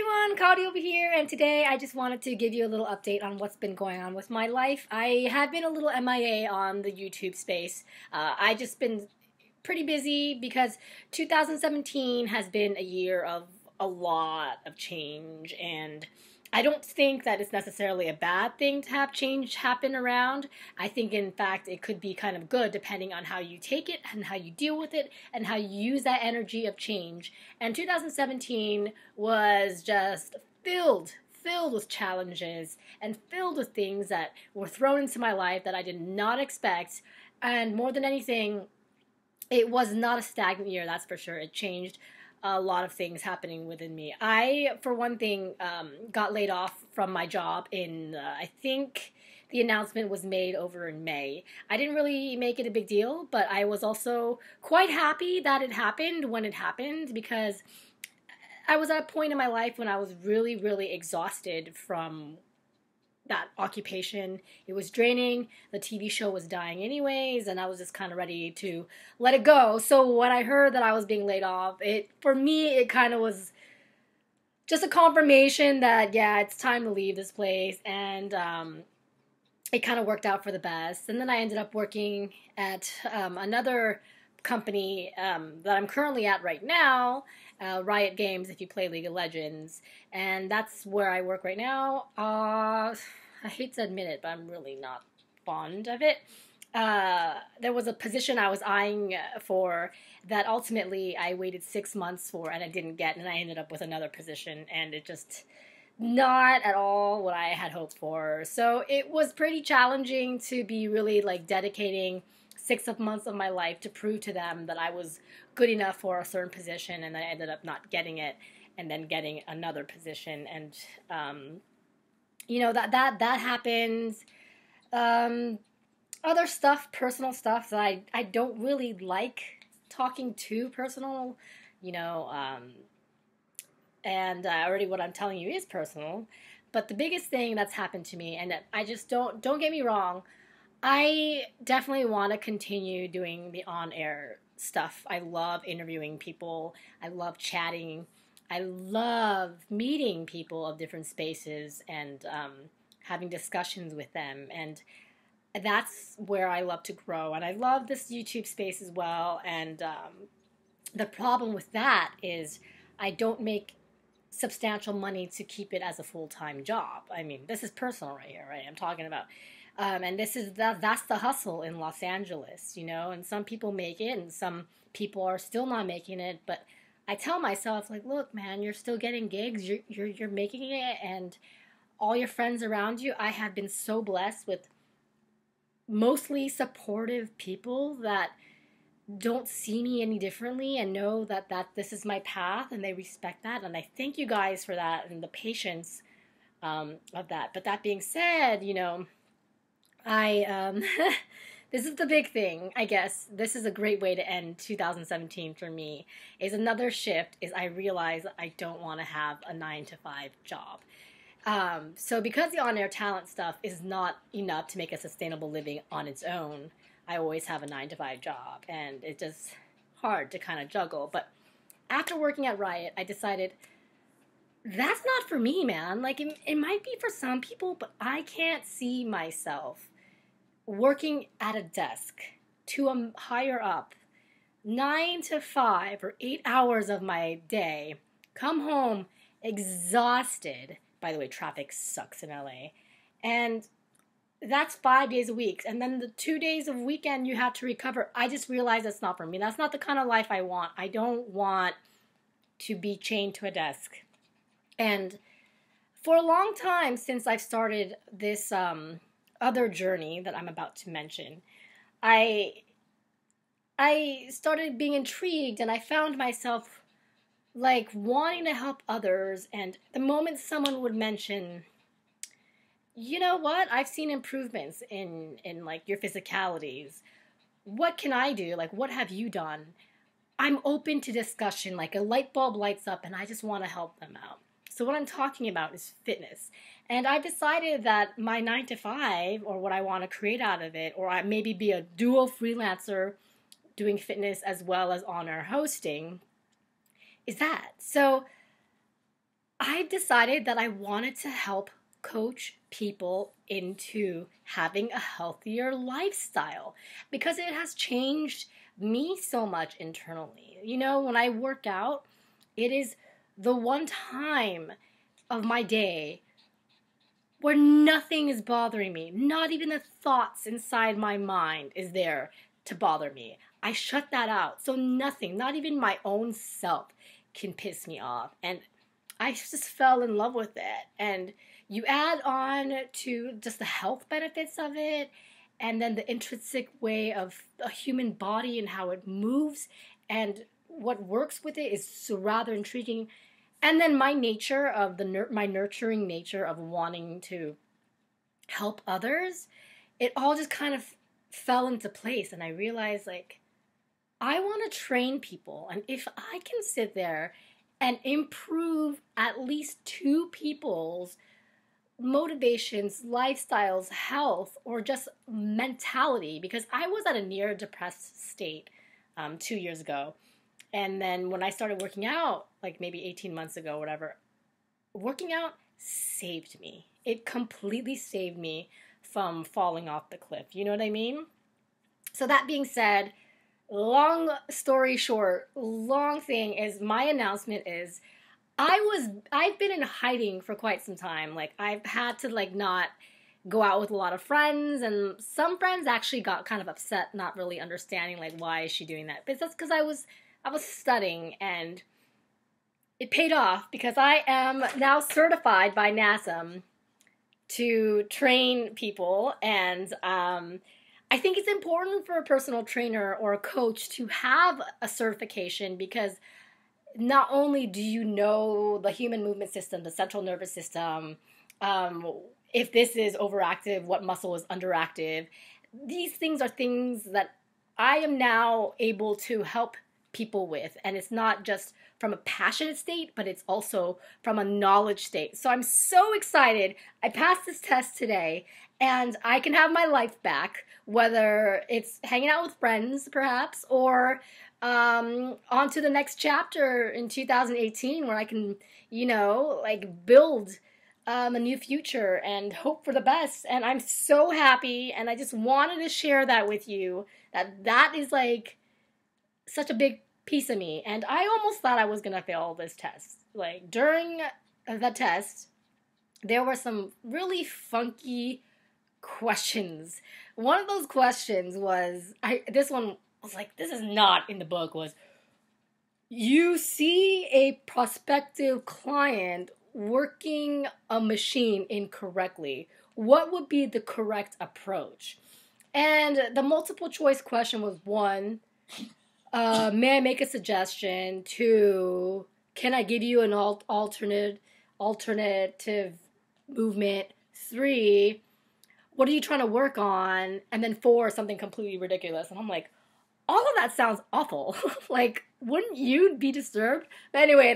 everyone, Cody over here, and today I just wanted to give you a little update on what's been going on with my life. I have been a little MIA on the YouTube space. I just been pretty busy because 2017 has been a year of a lot of change, and I don't think that it's necessarily a bad thing to have change happen around. I think, in fact, it could be kind of good depending on how you take it and how you deal with it and how you use that energy of change. And 2017 was just filled with challenges and filled with things that were thrown into my life that I did not expect. And more than anything, it was not a stagnant year, that's for sure. It changed a lot of things happening within me. I, for one thing, got laid off from my job in, I think the announcement was made over in May. I didn't really make it a big deal, but I was also quite happy that it happened when it happened, because I was at a point in my life when I was really, really exhausted from that occupation. It was draining. The TV show was dying anyways, and I was just kind of ready to let it go. So when I heard that I was being laid off, for me, it kind of was just a confirmation that, yeah, it's time to leave this place, and it kind of worked out for the best. And then I ended up working at another company that I'm currently at right now, Riot Games, if you play League of Legends, and that's where I work right now. I hate to admit it, but I'm really not fond of it. There was a position I was eyeing for that ultimately I waited 6 months for and I didn't get, and I ended up with another position, and it just not at all what I had hoped for. So it was pretty challenging to be really dedicating 6 months of my life to prove to them that I was good enough for a certain position, and I ended up not getting it and then getting another position. And that happens. Other stuff, personal stuff that I don't really like talking to personal, and already what I'm telling you is personal. But the biggest thing that's happened to me, and I just don't get me wrong, I definitely want to continue doing the on-air stuff. I love interviewing people. I love chatting. I love meeting people of different spaces and having discussions with them. And that's where I love to grow. And I love this YouTube space as well. And the problem with that is I don't make substantial money to keep it as a full-time job. I mean, this is personal right here, right? I'm talking about. And that's the hustle in Los Angeles, and some people make it and some people are still not making it. But I tell myself, look, man, you're still getting gigs, you're making it, and all your friends around you. I have been so blessed with mostly supportive people that don't see me any differently and know that this is my path, and they respect that. And I thank you guys for that and the patience of that. But that being said, this is the big thing, I guess. This is a great way to end 2017 for me. Is another shift is I realize I don't want to have a 9-to-5 job. So because the on-air talent stuff is not enough to make a sustainable living on its own, I always have a 9-to-5 job, and it's just hard to kind of juggle. But after working at Riot, I decided that's not for me, man. It might be for some people, but I can't see myself working at a desk to a higher up 9 to 5 or 8 hours of my day, come home exhausted. By the way, traffic sucks in LA. And that's 5 days a week. And then the 2 days of weekend you have to recover. I just realized that's not for me. That's not the kind of life I want. I don't want to be chained to a desk. And for a long time since I've started this other journey that I'm about to mention, I started being intrigued, and I found myself wanting to help others. And the moment someone would mention, you know what, I've seen improvements in your physicalities, what can I do? What have you done? I'm open to discussion. A light bulb lights up, and I just want to help them out. So what I'm talking about is fitness. And I've decided that my 9-to-5, or what I want to create out of it, or I maybe be a dual freelancer doing fitness as well as on-air hosting, is that. So I I've decided that I wanted to help coach people into having a healthier lifestyle because it has changed me so much internally. You know, when I work out, it is the one time of my day where nothing is bothering me. Not even the thoughts inside my mind is there to bother me. I shut that out. So nothing, not even my own self, can piss me off. And I just fell in love with it. And you add on to just the health benefits of it, and then the intrinsic way of a human body and how it moves, and what works with it is so rather intriguing. And then my nature of my nurturing nature of wanting to help others, it all just kind of fell into place. And I realized, like, I want to train people. And if I can sit there and improve at least two people's motivations, lifestyles, health, or just mentality, because I was at a near depressed state 2 years ago. And then when I started working out, like maybe 18 months ago, whatever, working out saved me. It completely saved me from falling off the cliff. You know what I mean? So that being said, long story short, long thing is, my announcement is, I've been in hiding for quite some time. Like, I've had to not go out with a lot of friends, and some friends actually got kind of upset, not really understanding why is she doing that. But that's because I was studying, and it paid off because I am now certified by NASM to train people, and I think it's important for a personal trainer or a coach to have a certification, because not only do you know the human movement system, the central nervous system, if this is overactive, what muscle is underactive, these things are things that I am now able to help people with. And it's not just from a passionate state, but it's also from a knowledge state. So I'm so excited. I passed this test today, and I can have my life back, whether it's hanging out with friends, perhaps, or on to the next chapter in 2018, where I can, build a new future and hope for the best. And I'm so happy, and I just wanted to share that with you, that is such a big piece of me. And I almost thought I was going to fail this test. During the test, there were some really funky questions. One of those questions was, this one was this is not in the book, was, you see a prospective client working a machine incorrectly. What would be the correct approach? And the multiple choice question was, 1, may I make a suggestion? 2, can I give you an alternative movement? 3, what are you trying to work on? And then 4, something completely ridiculous. And I'm like, all of that sounds awful. Wouldn't you be disturbed? But anyway,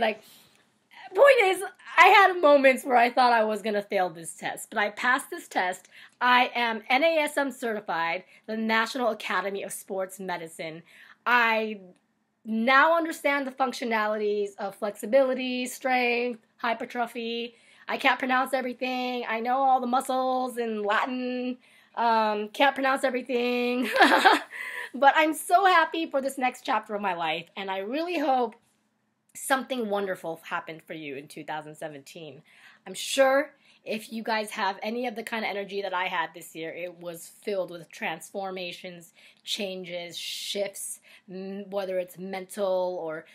point is, I had moments where I thought I was going to fail this test, but I passed this test. I am NASM certified, the National Academy of Sports Medicine. I now understand the functionalities of flexibility, strength, hypertrophy. I can't pronounce everything. I know all the muscles in Latin. Can't pronounce everything. But I'm so happy for this next chapter of my life, and I really hope something wonderful happened for you in 2017. I'm sure if you guys have any of the kind of energy that I had this year, it was filled with transformations, changes, shifts, whether it's mental or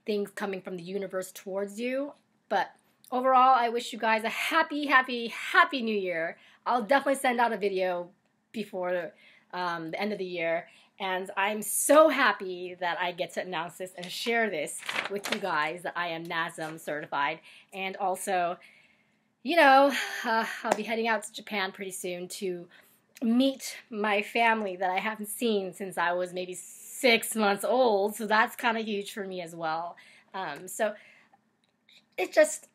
things coming from the universe towards you. But overall, I wish you guys a happy, happy, happy new year. I'll definitely send out a video before the end of the year. And I'm so happy that I get to announce this and share this with you guys, that I am NASM certified. And also, I'll be heading out to Japan pretty soon to meet my family that I haven't seen since I was maybe 6 months old. So that's kind of huge for me as well. So it's just,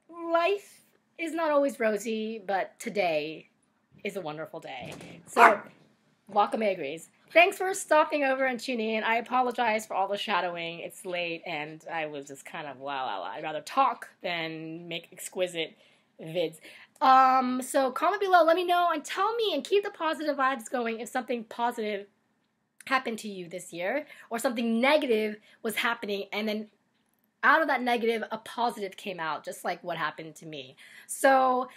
life is not always rosy, but today is a wonderful day. So, Wakame agrees. Thanks for stopping over and tuning in. I apologize for all the shadowing. It's late, and I was just kind of, wow. I'd rather talk than make exquisite vids. So comment below, let me know, and tell me, and keep the positive vibes going if something positive happened to you this year, or something negative was happening, and then out of that negative, a positive came out, just like what happened to me. So,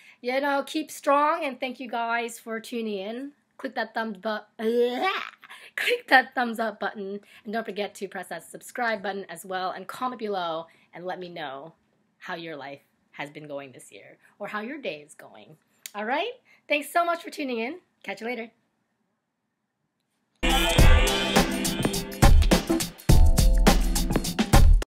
keep strong, and thank you guys for tuning in. Click that thumbs up button, and don't forget to press that subscribe button as well, and comment below and let me know how your life has been going this year, or how your day is going. All right? Thanks so much for tuning in. Catch you later.